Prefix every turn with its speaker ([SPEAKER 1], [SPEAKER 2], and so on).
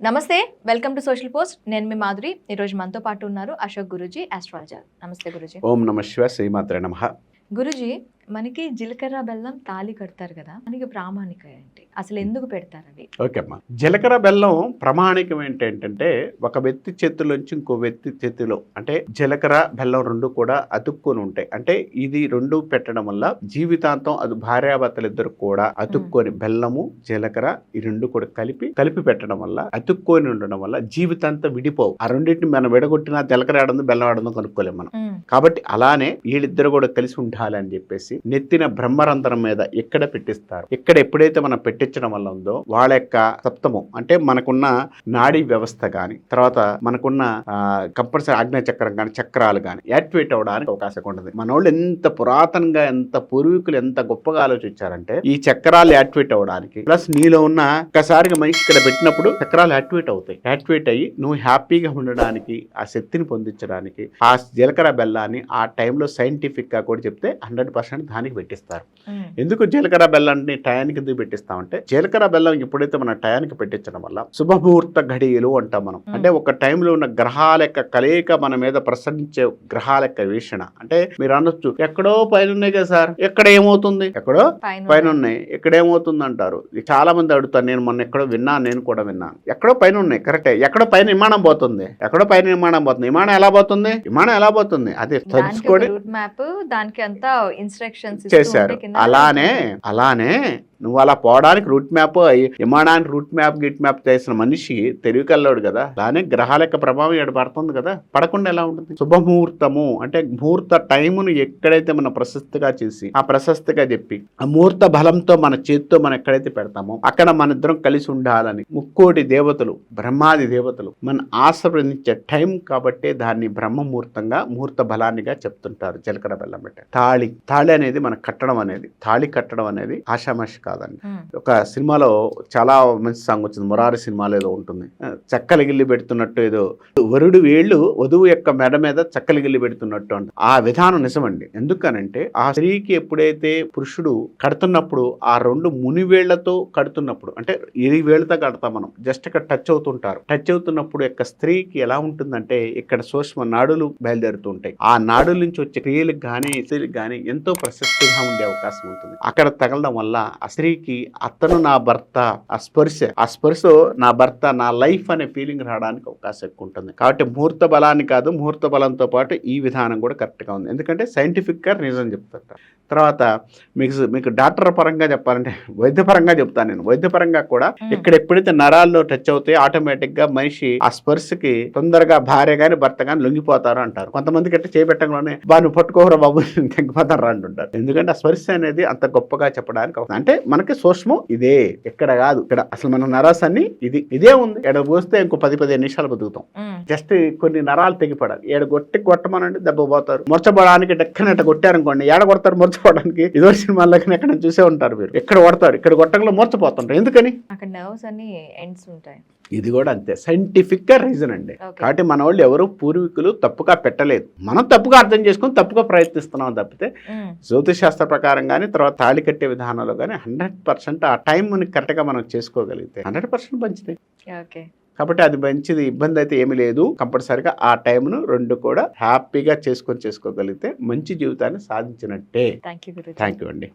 [SPEAKER 1] నమస్తే, welcome to social post. నేను మీ మాధురి. ఈరోజు మనతో పాటు ఉన్నారు అశోక్ గురూజీ, ఆస్ట్రాలజర్. నమస్తే గురూజీ.
[SPEAKER 2] ఓం నమ శివాయ, శ్రీమాత్రే నమః.
[SPEAKER 1] గురూజీ, మనకి జీలకర్ర బెల్లం తాళి కడతారు కదా, మనకి ప్రామాణిక ఏంటి, అసలు ఎందుకు పెడతారు అవి?
[SPEAKER 2] ఓకే అమ్మా, జీలకర్ర బెల్లం ప్రామాణికం ఏంటంటే ఒక వ్యక్తి చేతిలోంచి ఇంకో వ్యక్తి చేతిలో, అంటే జీలకర్ర బెల్లం రెండు కూడా అతుక్కొని ఉంటాయి. అంటే ఇది రెండు పెట్టడం వల్ల జీవితాంతం అది భార్యాభర్తలు ఇద్దరు కూడా అతుక్కొని, బెల్లము జీలకర్ర ఈ రెండు కూడా కలిపి పెట్టడం వల్ల అతుక్కొని ఉండడం వల్ల జీవితాంతం విడిపోవు. ఆ రెండింటిని మనం విడగొట్టినా జీలకర్ర ఆడదు బెల్లం ఆడదో కనుక్కోలేము మనం. కాబట్టి అలానే వీళ్ళిద్దరు కూడా కలిసి ఉండాలని చెప్పేసి నెత్తిన బ్రహ్మరంధ్రం మీద ఎక్కడ పెట్టిస్తారు. ఇక్కడ ఎప్పుడైతే మనం పెట్టించడం వల్ల ఉందో వాళ్ళ యొక్క సప్తము, అంటే మనకున్న నాడీ వ్యవస్థ గాని, తర్వాత మనకున్న కంపల్సరీ ఆజ్ఞా చక్రం కానీ చక్రాలు కానీ యాక్టివేట్ అవడానికి అవకాశం ఉంటుంది. మన వాళ్ళు ఎంత పురాతనంగా, ఎంత పూర్వీకులు ఎంత గొప్పగా ఆలోచించారంటే ఈ చక్రాలు యాక్టివేట్ అవడానికి, ప్లస్ నీలో ఉన్న ఒక్కసారిగా మనిషి ఇక్కడ పెట్టినప్పుడు చక్రాలు యాక్టివేట్ అవుతాయి. యాక్టివేట్ అయ్యి నువ్వు హ్యాపీగా ఉండడానికి, ఆ శక్తిని పొందించడానికి ఆ జీలకర్ర బెల్లాన్ని ఆ టైంలో సైంటిఫిక్ గా కూడా చెప్తే 100% దానికి పెట్టిస్తారు. ఎందుకు జీలకర్ర బెల్లాన్ని టయానికి ఎందుకు పెట్టిస్తామంటే, జీలకర్ర బెల్లం ఎప్పుడైతే మన టయానికి పెట్టించడం వల్ల శుభముహూర్త ఘడియలు అంటాం మనం. అంటే ఒక టైంలో ఉన్న గ్రహాల యొక్క కలయిక మన మీద ప్రసరించే గ్రహాల యొక్క వీక్షణ. అంటే మీరు అనొచ్చు ఎక్కడో పైన ఉన్నాయి కదా సార్, ఎక్కడ ఏమవుతుంది, ఎక్కడో పైన ఉన్నాయి, ఇక్కడ ఏమవుతుంది అంటారు. చాలా మంది అడుగుతారు. నేను మొన్న ఎక్కడో విన్నాను, నేను కూడా విన్నాను. ఎక్కడో పైన ఉన్నాయి, కరెక్టే. ఎక్కడో పైన విమానం పోతుంది, ఎక్కడో పైన విమానం పోతుంది. విమానం ఎలా పోతుంది, విమానం ఎలా పోతుంది, అదే తెలుసుకోండి.
[SPEAKER 1] దానికి అంతా ఇన్స్ట్రక్షన్స్
[SPEAKER 2] చేశారు. అలానే నువ్వు అలా పోవడానికి రూట్ మ్యాప్, విమానానికి రూట్ మ్యాప్ గిట్ మ్యాప్ చేసిన మనిషి తెలివికల్లోడు కదా. అలానే గ్రహాల యొక్క ప్రభావం ఇక్కడ పడుతుంది కదా. పడకుండా ఎలా ఉంటుంది? శుభముహూర్తము అంటే ముహూర్త టైమును ఎక్కడైతే మనం ప్రశస్తిగా చేసి, ఆ ప్రశస్తిగా చెప్పి, ఆ ముహూర్త బలంతో మన చేతితో మనం ఎక్కడైతే పెడతామో అక్కడ మన ఇద్దరం కలిసి ఉండాలని ముక్కోటి దేవతలు, బ్రహ్మాది దేవతలు మన ఆశ్రయించే టైం కాబట్టి దాన్ని బ్రహ్మముహూర్తంగా, ముహూర్త బలాన్నిగా చెప్తుంటారు. జీలకర్ర బెల్లం పెట్టే తాళి అనేది మన తాళి కట్టడం అనేది ఆషామాషి కాదండి. ఒక సినిమాలో చాలా మంచి సాంగ్ వచ్చింది, మురారి సినిమాలో ఏదో ఉంటుంది. చక్కలు గిల్లి పెడుతున్నట్టు, ఏదో వరుడు వేళ్ళు వధువు యొక్క మెడ మీద చక్కలు గిల్లి పెడుతున్నట్టు అంట. ఆ విధానం నిజమండి. ఎందుకనంటే ఆ స్త్రీకి ఎప్పుడైతే పురుషుడు కడుతున్నప్పుడు ఆ రెండు మునివేళ్లతో కడుతున్నప్పుడు, అంటే ఈ వేళ్లతో కడతాం మనం, జస్ట్ ఇక్కడ టచ్ అవుతున్నప్పుడు యొక్క స్త్రీకి ఎలా ఉంటుందంటే ఇక్కడ సూక్ష్మ నాడులు బయలుదేరుతూ ఉంటాయి. ఆ నాడుల నుంచి వచ్చే క్రియలకు కానీ స్త్రీలకు కానీ ఎంతో ప్రశస్తిగా ఉండే అవకాశం ఉంటుంది. అక్కడ తగలడం వల్ల ఆ స్త్రీకి అతను నా భర్త, ఆ స్పర్శ నా భర్త, నా లైఫ్ అనే ఫీలింగ్ రావడానికి అవకాశం ఎక్కువ ఉంటుంది. కాబట్టి ముహూర్త బలాన్ని కాదు, ముహూర్త బలంతో పాటు ఈ విధానం కూడా కరెక్ట్గా ఉంది. ఎందుకంటే సైంటిఫిక్ గా రీజన్ చెప్తారు. తర్వాత మీకు డాక్టర్ పరంగా చెప్పాలంటే వైద్యపరంగా చెప్తాను నేను. వైద్యపరంగా కూడా ఇక్కడ ఎప్పుడైతే నరాల్లో టచ్ అవుతాయో ఆటోమేటిక్ గా మనిషి ఆ స్పర్శకి తొందరగా భార్య గాని భర్త గాని లొంగిపోతారు అంటారు. కొంతమందికి అంటే చేపెట్టంగానే బాను పట్టుకోరా బాబు తగ్గిపోతారు అంటుంటారు. ఎందుకంటే ఆ స్పర్శ అనేది అంత గొప్పగా చెప్పడానికి, అంటే మనకి సూక్ష్మం ఇదే, ఎక్కడ కాదు. ఇక్కడ అసలు మన నరాస్ అన్ని ఇదే ఉంది. ఎడ పోస్తే ఇంకో 10-15 నిమిషాలు బతుకుతాం. జస్ట్ కొన్ని నరాలు తెగిపడాలి. కొట్టమనండి దెబ్బ పోతారు. మురచబడడానికి ఎక్కడైనా కొట్టారనుకోండి, ఏడ కొడతారు మురచబడడానికి. ఇదో సినిమాల్లో ఎక్కడ చూసే ఉంటారు మీరు. ఎక్కడ కొడతారు, ఇక్కడ కొట్టంలో మురచపోతుంటారు. ఎందుకని? అక్కడ నర్వ్స్ అన్ని ఎండ్స్ ఉంటాయి. ఇది కూడా అంతే, సైంటిఫిక్ గా రీజన్ అండి. కాబట్టి మన వాళ్ళు ఎవరు పూర్వీకులు తప్పుగా పెట్టలేదు, మనం తప్పుగా అర్థం చేసుకుని తప్పుగా ప్రయత్నిస్తున్నాం తప్పితే జ్యోతిష్ శాస్త్ర ప్రకారం కానీ, తర్వాత తాళి కట్టే విధానంలో కానీ 100% ఆ టైంని కరెక్ట్ గా మనం చేసుకోగలిగితే 100% మంచిది. కాబట్టి అది మంచిది, ఇబ్బంది అయితే ఏమీ లేదు. కంపల్సరిగా ఆ టైంను రెండు కూడా హ్యాపీగా చేసుకోగలిగితే మంచి జీవితాన్ని సాధించినట్టే. థ్యాంక్ యూ అండి.